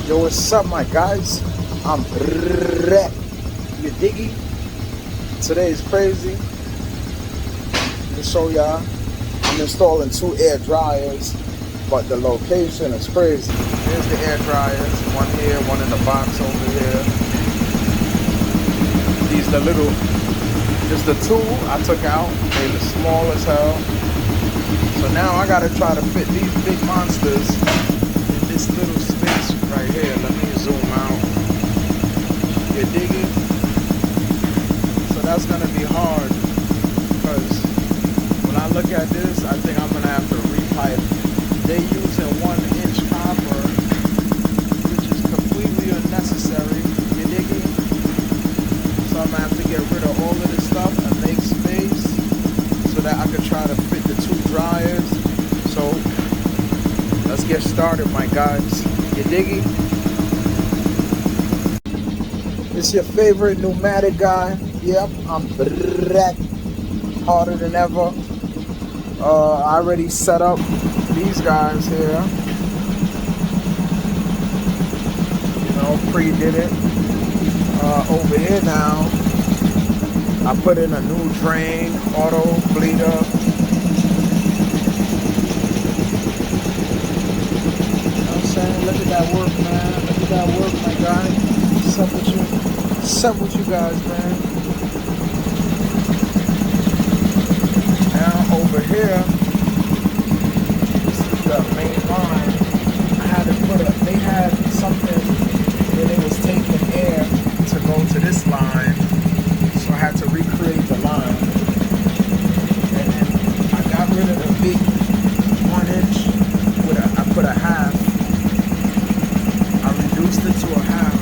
Yo, what's up, my guys? I'm back. You diggy? Today is crazy. To show y'all, I'm installing 2 air dryers, but the location is crazy. Here's the air dryers, one here, one in the box over here. These the little, just the 2 I took out. They look small as hell. So now I gotta try to fit these big monsters in this little space right here. Let me zoom out. You dig it? So that's gonna be hard because when I look at this, I think I'm gonna have to repipe. They using 1-inch copper, which is completely unnecessary. You dig it? So I'm gonna have to get rid of all of this stuff and make space so that I could try to fit the 2 dryers. So let's get started, my guys. You dig it? It's your favorite pneumatic guy. Yep, I'm back, harder than ever. I already set up these guys here. You know, pre-did it. Over here now, I put in a new drain, auto bleeder. You know what I'm saying? Look at that work, man. Look at that work, my guy. What's up with you? What's up with you guys, man? Now over here, this is the main line. I had to put a, they had something where they was taking air to go to this line. So I had to recreate the line. And then I got rid of the big 1-inch with I put a half. I reduced it to a half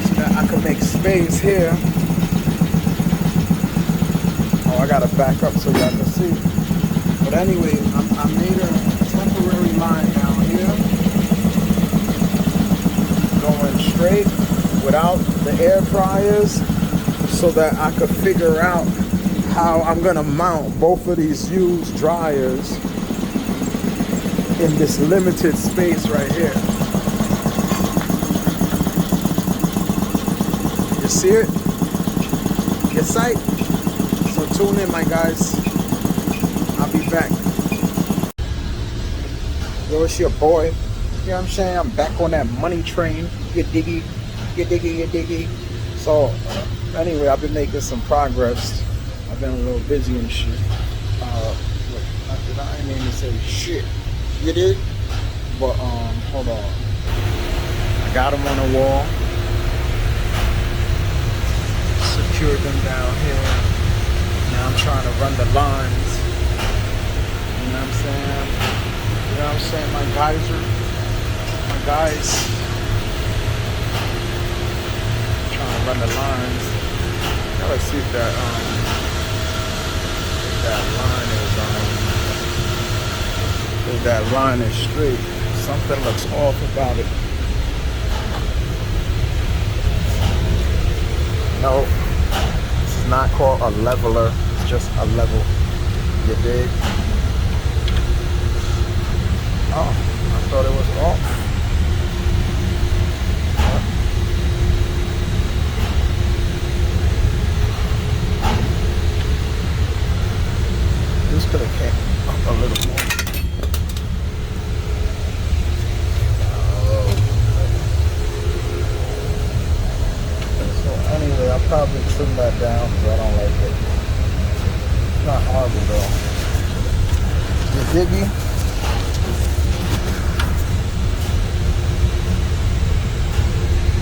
so that I could make space here. Oh, I gotta back up so y'all can see. But anyway, I made a temporary line down here going straight without the air dryers so that I could figure out how I'm gonna mount both of these used dryers in this limited space right here. You see it? Get sight? So tune in, my guys. I'll be back. Yo, it's your boy. You know what I'm saying? I'm back on that money train. You diggy, you diggy, you diggy. So anyway, I've been making some progress. I've been a little busy and shit. Look, I didn't even say shit. You dig? But hold on. I got them on the wall. Secured them down here. Now I'm trying to run the lines. You know what I'm saying? You know what I'm saying? My guys. Trying to run the lines. Now let's see if that line is straight. Something looks off about it. No, this is not called a leveler. It's just a level. You dig? Oh, I thought it was off. This could have came up a little more. So anyway, I'll probably trim that down because I don't like it. It's not horrible though. You diggy?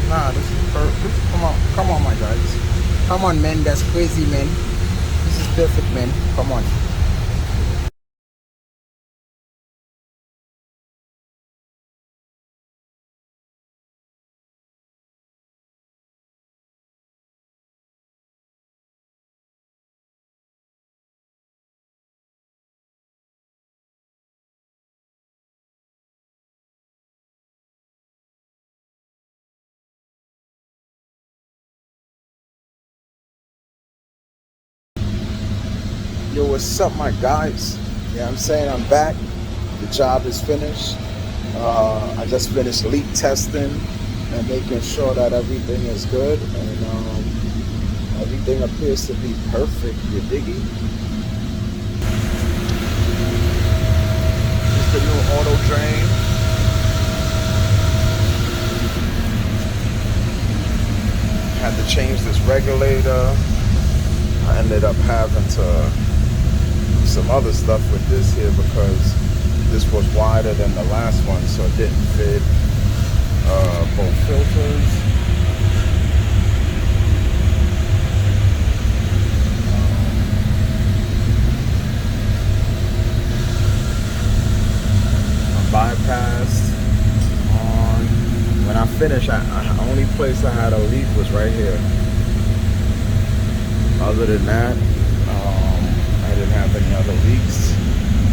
Nah, this is perfect. Come on, my guys. Come on, man. That's crazy, man. This is perfect, man. Come on. Yo, what's up, my guys? Yeah, I'm saying I'm back. The job is finished. I just finished leak testing and making sure that everything is good, and everything appears to be perfect. You diggy? Just the new auto drain. Had to change this regulator. I ended up having to do some other stuff with this here because this was wider than the last one, so it didn't fit both filters. Bypassed on. When I finished, the only place I had a leak was right here. Other than that, I didn't have any other leaks.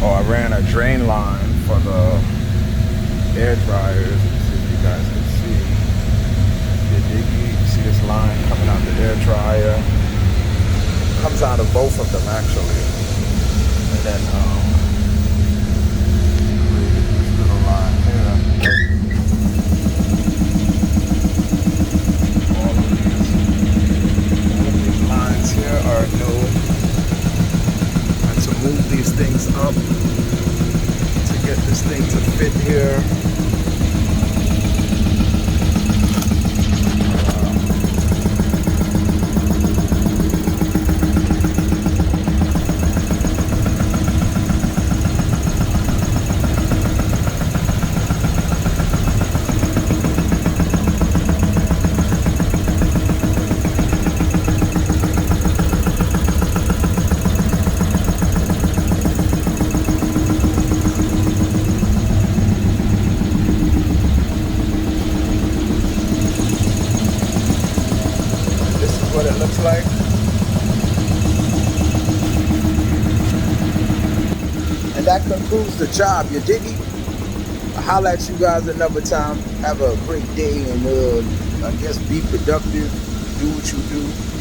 Oh, I ran a drain line for the air dryers. Let's see if you guys can see. You see this line coming out the air dryer? Comes out of both of them actually. And then are new. And to move these things up to get this thing to fit here. What it looks like. And that concludes the job, you diggy? I'll holler at you guys another time. Have a great day and I guess be productive. Do what you do.